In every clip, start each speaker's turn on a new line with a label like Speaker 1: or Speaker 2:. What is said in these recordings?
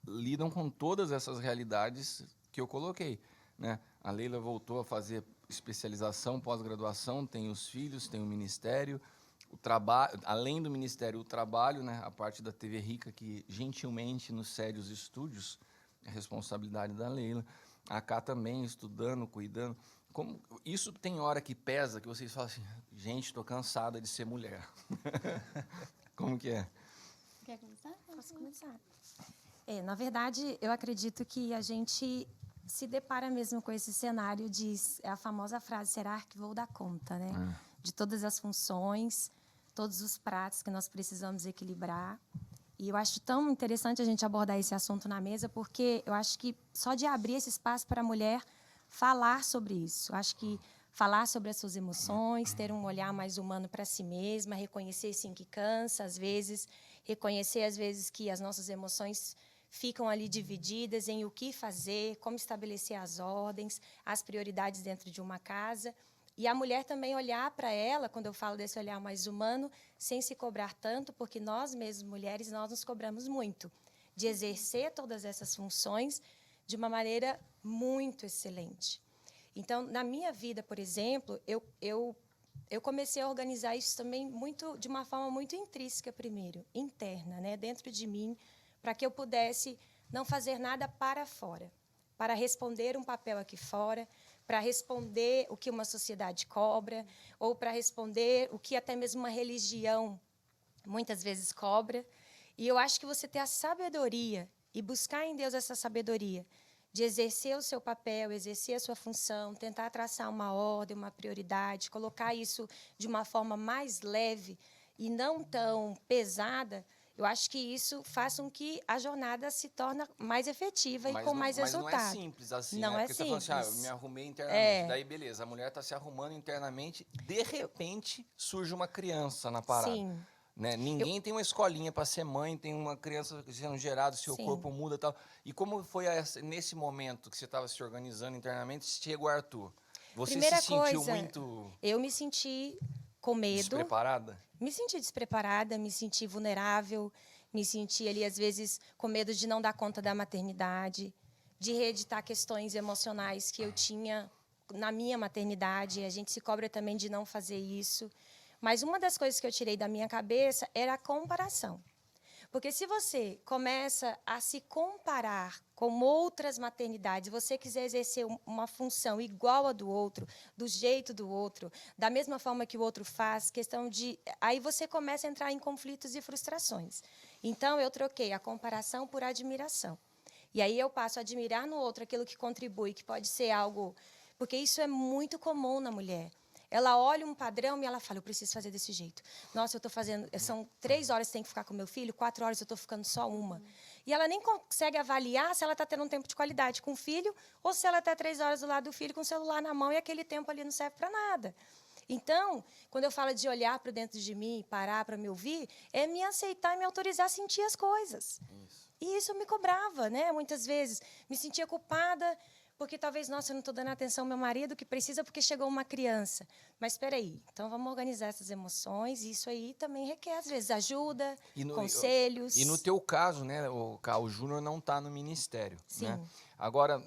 Speaker 1: lidam com todas essas realidades que eu coloquei, né? A Leila voltou a fazer especialização, pós-graduação, tem os filhos, tem o ministério, o trabalho, além do ministério, o trabalho, né? A parte da TV Rica, que gentilmente nos cede os estúdios, é responsabilidade da Leila. A Cá também, estudando, cuidando. Como, isso tem hora que pesa, que vocês falam assim, gente, estou cansada de ser mulher. Como que é?
Speaker 2: Quer começar?
Speaker 3: Posso começar? Na verdade, eu acredito que a gente se depara mesmo com esse cenário de a famosa frase, será que vou dar conta, né? De todas as funções, todos os pratos que nós precisamos equilibrar. E eu acho tão interessante a gente abordar esse assunto na mesa, porque eu acho que só de abrir esse espaço para a mulher falar sobre isso, eu acho que falar sobre as suas emoções, ter um olhar mais humano para si mesma, reconhecer, sim, que cansa, às vezes, reconhecer, às vezes, que as nossas emoções ficam ali divididas em o que fazer, como estabelecer as ordens, as prioridades dentro de uma casa. E a mulher também olhar para ela, quando eu falo desse olhar mais humano, sem se cobrar tanto, porque nós mesmas, mulheres, nós nos cobramos muito, de exercer todas essas funções de uma maneira muito excelente. Então, na minha vida, por exemplo, eu comecei a organizar isso também de uma forma muito intrínseca primeiro, interna, né, dentro de mim, para que eu pudesse não fazer nada para fora, para responder um papel aqui fora, para responder o que uma sociedade cobra, ou para responder o que até mesmo uma religião muitas vezes cobra. E eu acho que você ter a sabedoria e buscar em Deus essa sabedoria de exercer o seu papel, exercer a sua função, tentar traçar uma ordem, uma prioridade, colocar isso de uma forma mais leve e não tão pesada, eu acho que isso faz com que a jornada se torne mais efetiva e com mais resultado.
Speaker 1: Mas não é simples assim,
Speaker 3: não
Speaker 1: né?
Speaker 3: é
Speaker 1: Porque
Speaker 3: simples.
Speaker 1: você fala assim, eu me arrumei internamente. Daí, beleza, a mulher está se arrumando internamente, de repente surge uma criança na parada.
Speaker 3: Sim.
Speaker 1: Né? Ninguém tem uma escolinha para ser mãe, tem uma criança sendo gerada, seu corpo muda e tal. E como foi nesse momento que você estava se organizando internamente, chega o Arthur? Você
Speaker 3: Primeira
Speaker 1: se sentiu
Speaker 3: coisa,
Speaker 1: muito...
Speaker 3: Eu me senti com medo.
Speaker 1: Despreparada?
Speaker 3: Me senti despreparada, me senti vulnerável, me senti ali, às vezes, com medo de não dar conta da maternidade, de reeditar questões emocionais que eu tinha na minha maternidade. A gente se cobra também de não fazer isso. Mas uma das coisas que eu tirei da minha cabeça era a comparação. Porque se você começa a se comparar com outras maternidades, você quiser exercer uma função igual a do outro, do jeito do outro, da mesma forma que o outro faz, questão de... Aí você começa a entrar em conflitos e frustrações. Então, eu troquei a comparação por admiração. E aí eu passo a admirar no outro aquilo que contribui, que pode ser algo... Porque isso é muito comum na mulher. Ela olha um padrão e ela fala, eu preciso fazer desse jeito. Nossa, eu estou fazendo... São 3 horas que tem que ficar com meu filho, 4 horas eu estou ficando só uma. E ela nem consegue avaliar se ela está tendo um tempo de qualidade com o filho ou se ela está 3 horas do lado do filho com o celular na mão e aquele tempo ali não serve para nada. Então, quando eu falo de olhar para dentro de mim, parar para me ouvir, é me aceitar e me autorizar a sentir as coisas. E isso me cobrava, né? Muitas vezes. Me sentia culpada... Porque talvez, nossa, eu não estou dando atenção ao meu marido que precisa porque chegou uma criança. Mas espera aí, então vamos organizar essas emoções. E isso aí também requer, às vezes, ajuda, conselhos.
Speaker 1: E no teu caso, né, o Júnior não está no ministério.
Speaker 3: Sim.
Speaker 1: Né? Agora,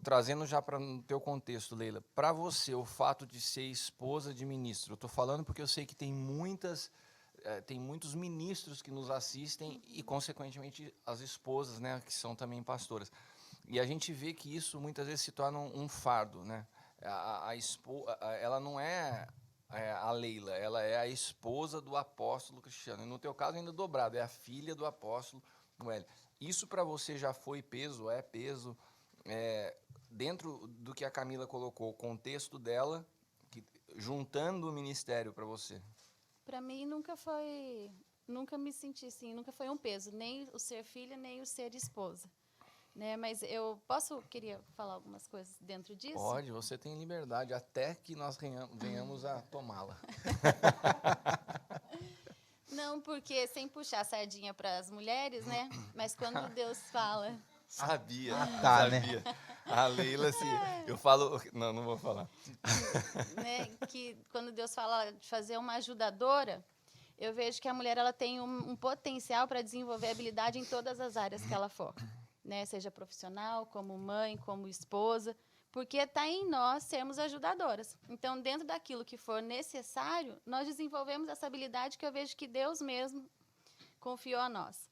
Speaker 1: trazendo já para o teu contexto, Leila, para você, o fato de ser esposa de ministro, eu estou falando porque eu sei que tem muitos ministros que nos assistem e, consequentemente, as esposas, né, que são também pastoras. E a gente vê que isso muitas vezes se torna um fardo, né? Ela não é a Leila, ela é a esposa do apóstolo Cristiano. E no teu caso ainda dobrado, é a filha do apóstolo Noélio. Isso para você já foi peso, é peso? Dentro do que a Camila colocou, o contexto dela, juntando o ministério para você?
Speaker 2: Para mim nunca me senti assim, nunca foi um peso, nem o ser filha, nem o ser esposa. Né, mas queria falar algumas coisas dentro disso?
Speaker 1: Pode, você tem liberdade, até que nós venhamos a tomá-la.
Speaker 2: Não, porque sem puxar a sardinha para as mulheres, né? Mas quando Deus fala...
Speaker 1: Sabia,
Speaker 4: né?
Speaker 1: A Leila, eu falo... Não vou falar.
Speaker 2: Né, que quando Deus fala de fazer uma ajudadora, eu vejo que a mulher ela tem um potencial para desenvolver habilidade em todas as áreas que ela for, né? Seja profissional, como mãe, como esposa, porque está em nós sermos ajudadoras. Então, dentro daquilo que for necessário, nós desenvolvemos essa habilidade que eu vejo que Deus mesmo confiou a nós.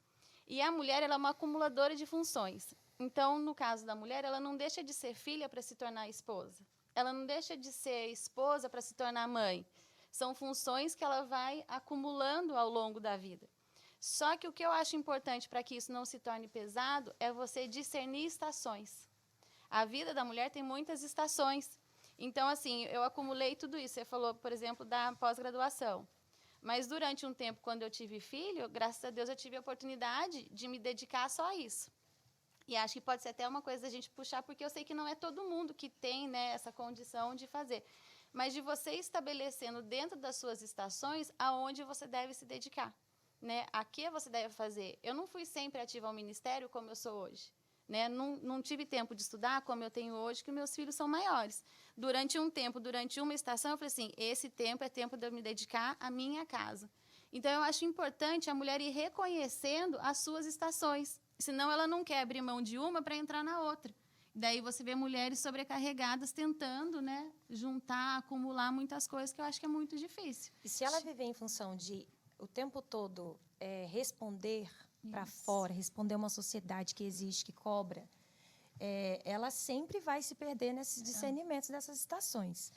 Speaker 2: E a mulher ela é uma acumuladora de funções. Então, no caso da mulher, ela não deixa de ser filha para se tornar esposa. Ela não deixa de ser esposa para se tornar mãe. São funções que ela vai acumulando ao longo da vida. Só que o que eu acho importante para que isso não se torne pesado é você discernir estações. A vida da mulher tem muitas estações. Então, assim, eu acumulei tudo isso. Você falou, por exemplo, da pós-graduação. Mas durante um tempo, quando eu tive filho, graças a Deus eu tive a oportunidade de me dedicar só a isso. E acho que pode ser até uma coisa da gente puxar, porque eu sei que não é todo mundo que tem, né, essa condição de fazer. Mas de você estabelecendo dentro das suas estações aonde você deve se dedicar, né? A que você deve fazer. Eu não fui sempre ativa ao ministério como eu sou hoje, né? Não tive tempo de estudar como eu tenho hoje, que meus filhos são maiores. Durante um tempo, durante uma estação, eu falei assim, esse tempo é tempo de eu me dedicar à minha casa. Então, eu acho importante a mulher ir reconhecendo as suas estações, senão ela não quer abrir mão de uma para entrar na outra. Daí você vê mulheres sobrecarregadas tentando, né, juntar, acumular muitas coisas, que eu acho que é muito difícil.
Speaker 3: E se ela viver em função de o tempo todo responder para fora, responder uma sociedade que existe, que cobra, ela sempre vai se perder nesses discernimentos dessas estações.